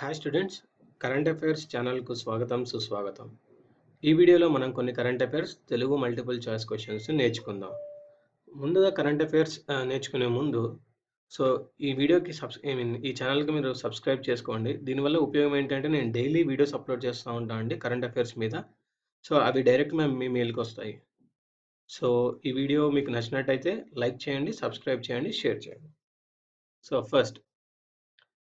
Hi students, current affairs ఛానల్కు స్వాగతం సుస్వాగతం. ఈ వీడియోలో మనం కొన్ని current affairs Telugu multiple choice questions నేర్చుకుందాం. ముందుగా కరెంట్ అఫైర్స్ నేర్చుకునే ముందు ఈ వీడియోకి ఈ ఛానల్కి మీరు సబ్స్క్రైబ్ చేసుకోండి. దీనివల్ల ఉపయోగం ఏంటంటే నేను డైలీ వీడియోస్ అప్లోడ్ చేస్తూ ఉంటాను అండి కరెంట్ అఫైర్స్ మీద. అవి డైరెక్ట్ మీ మెయిల్కి వస్తాయి. ఈ వీడియో మీకు నచ్చినట్టయితే లైక్ చేయండి, సబ్స్క్రైబ్ చేయండి, షేర్ చేయండి. ఫస్ట్,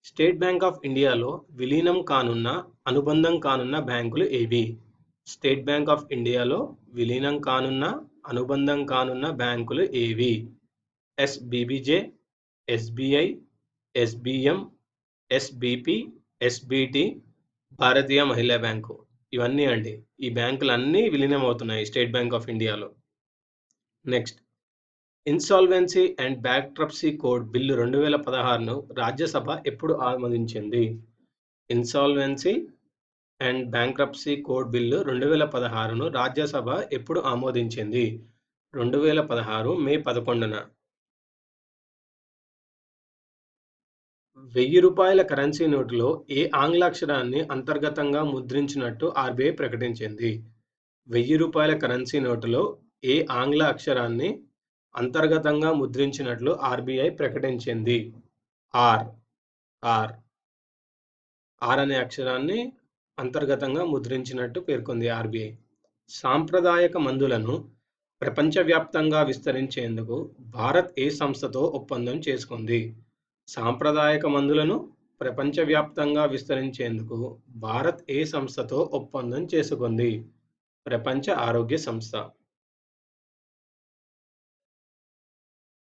స్టేట్ బ్యాంక్ ఆఫ్ ఇండియాలో విలీనం కానున్న అనుబంధం కానున్న బ్యాంకులు ఏవి? స్టేట్ బ్యాంక్ ఆఫ్ ఇండియాలో విలీనం కానున్న అనుబంధం కానున్న బ్యాంకులు ఏవి? SBBJ, SBI, SBM, SBP, SBT, Bharatiya Mahila bank. ఇవన్నీ అండి. ఈ బ్యాంకులన్నీ విలీనం అవుతున్నాయి స్టేట్ బ్యాంక్ ఆఫ్ ఇండియాలో. Next, insolvency and bankruptcy code bill 2016ను రాజ్యసభ ఎప్పుడు ఆమోదించింది? Insolvency and bankruptcy code bill 2016ను రాజ్యసభ ఎప్పుడు ఆమోదించింది? 2016 మే 11న. 1000 రూపాయల కరెన్సీ నోటులో ఏ ఆంగ్ల అక్షరాన్ని అంతర్గతంగా ముద్రించినట్టు ఆర్బీఐ ప్రకటించింది? 1000 రూపాయల కరెన్సీ నోటులో ఏ ఆంగ్ల అక్షరాన్ని అంతర్గతంగా ముద్రించినట్లు ఆర్బీఐ ప్రకటించింది? ఆర్ అనే అక్షరాన్ని అంతర్గతంగా ముద్రించినట్టు పేర్కొంది ఆర్బీఐ. సాంప్రదాయక మందులను ప్రపంచవ్యాప్తంగా విస్తరించేందుకు భారత్ ఏ సంస్థతో ఒప్పందం చేసుకుంది? సాంప్రదాయక మందులను ప్రపంచవ్యాప్తంగా విస్తరించేందుకు భారత్ ఏ సంస్థతో ఒప్పందం చేసుకుంది? ప్రపంచ ఆరోగ్య సంస్థ.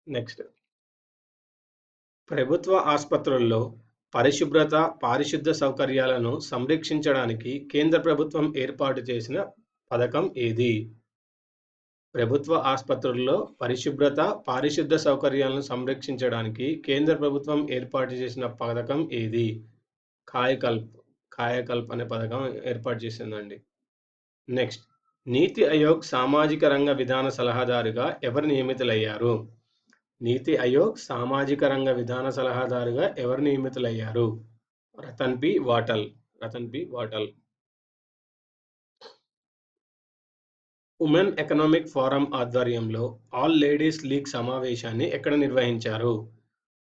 నెక్స్ట్, ప్రభుత్వ ఆసుపత్రుల్లో పరిశుభ్రత, పారిశుద్ధ్య సౌకర్యాలను సంరక్షించడానికి కేంద్ర ప్రభుత్వం ఏర్పాటు చేసిన పథకం ఏది? ప్రభుత్వ ఆసుపత్రుల్లో పరిశుభ్రత, పారిశుద్ధ్య సౌకర్యాలను సంరక్షించడానికి కేంద్ర ప్రభుత్వం ఏర్పాటు చేసిన పథకం ఏది? కాయకల్ప్ అనే పథకం ఏర్పాటు చేసిందండి. నెక్స్ట్, నీతి ఆయోగ్ సామాజిక రంగ విధాన సలహాదారుగా ఎవరు నియమితులయ్యారు? నీతి ఆయోగ్ సామాజిక రంగ విధాన సలహాదారుగా ఎవరు నియమితులయ్యారు? Ratan P Watal. Women economic forum ఆధ్వర్యంలో ఆల్ లేడీస్ లీగ్ సమావేశాన్ని ఎక్కడ నిర్వహించారు?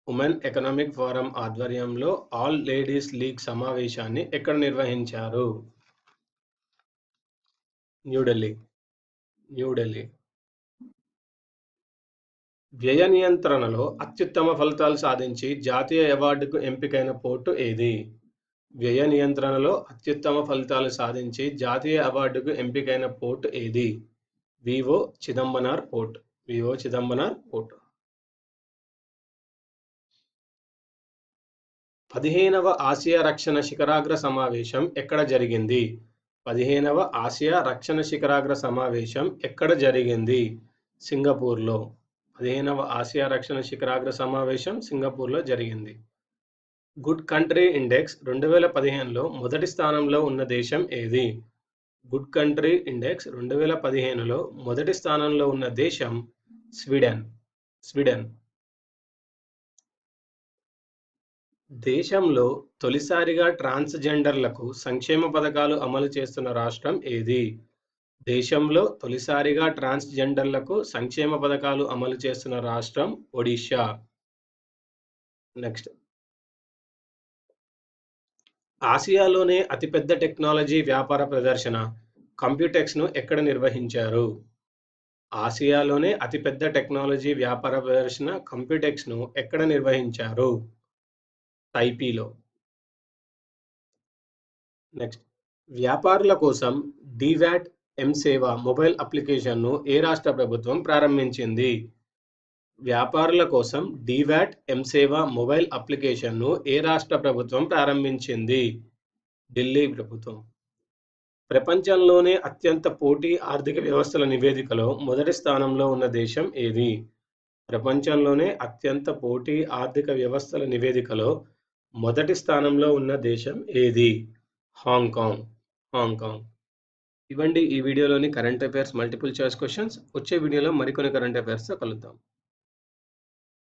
ఉమెన్ ఎకనామిక్ ఫోరం ఆధ్వర్యంలో ఆల్ లేడీస్ లీగ్ సమావేశాన్ని ఎక్కడ నిర్వహించారు? న్యూఢిల్లీ. వ్యయ నియంత్రణలో అత్యుత్తమ ఫలితాలు సాధించి జాతీయ అవార్డుకు ఎంపికైన పోర్టు ఏది? వ్యయ నియంత్రణలో అత్యుత్తమ ఫలితాలు సాధించి జాతీయ అవార్డుకు ఎంపికైన పోర్టు ఏది? V O Chidambaranar port. 15వ ఆసియా రక్షణ శిఖరాగ్ర సమావేశం ఎక్కడ జరిగింది? 15వ ఆసియా రక్షణ శిఖరాగ్ర సమావేశం ఎక్కడ జరిగింది? సింగపూర్లో. 15వ ఆసియా రక్షణ శిఖరాగ్ర సమావేశం సింగపూర్లో జరిగింది. గుడ్ కంట్రీ ఇండెక్స్ 2015లో మొదటి స్థానంలో ఉన్న దేశం ఏది? గుడ్ కంట్రీ ఇండెక్స్ 2015లో మొదటి స్థానంలో ఉన్న దేశం స్వీడన్. దేశంలో తొలిసారిగా ట్రాన్స్జెండర్లకు సంక్షేమ పథకాలు అమలు చేస్తున్న రాష్ట్రం ఏది? దేశంలో తొలిసారిగా ట్రాన్స్జెండర్లకు సంక్షేమ పథకాలు అమలు చేస్తున్న రాష్ట్రం ఒడిషా. నెక్స్ట్, ఆసియాలోనే అతిపెద్ద టెక్నాలజీ వ్యాపార ప్రదర్శన కంప్యూటెక్స్ను ఎక్కడ నిర్వహించారు? ఆసియాలోనే అతిపెద్ద టెక్నాలజీ వ్యాపార ప్రదర్శన కంప్యూటెక్స్ను ఎక్కడ నిర్వహించారు? టైపీలో. నెక్స్ట్, వ్యాపారుల కోసం డివాట్ ఎం-సేవ మొబైల్ అప్లికేషన్ను ఏ రాష్ట్ర ప్రభుత్వం ప్రారంభించింది? వ్యాపారుల కోసం డివాట్ ఎం-సేవ మొబైల్ అప్లికేషన్ను ఏ రాష్ట్ర ప్రభుత్వం ప్రారంభించింది? ఢిల్లీ ప్రభుత్వం. ప్రపంచంలోనే అత్యంత పోటీ ఆర్థిక వ్యవస్థల నివేదికలో మొదటి స్థానంలో ఉన్న దేశం ఏది? ప్రపంచంలోనే అత్యంత పోటీ ఆర్థిక వ్యవస్థల నివేదికలో మొదటి స్థానంలో ఉన్న దేశం ఏది? హాంకాంగ్. ఇవ్వండి ఈ వీడియోలోని current affairs multiple choice questions. వచ్చే వీడియోలో మరికొన్ని కరెంట్ అఫైర్స్తో కలుద్దాం.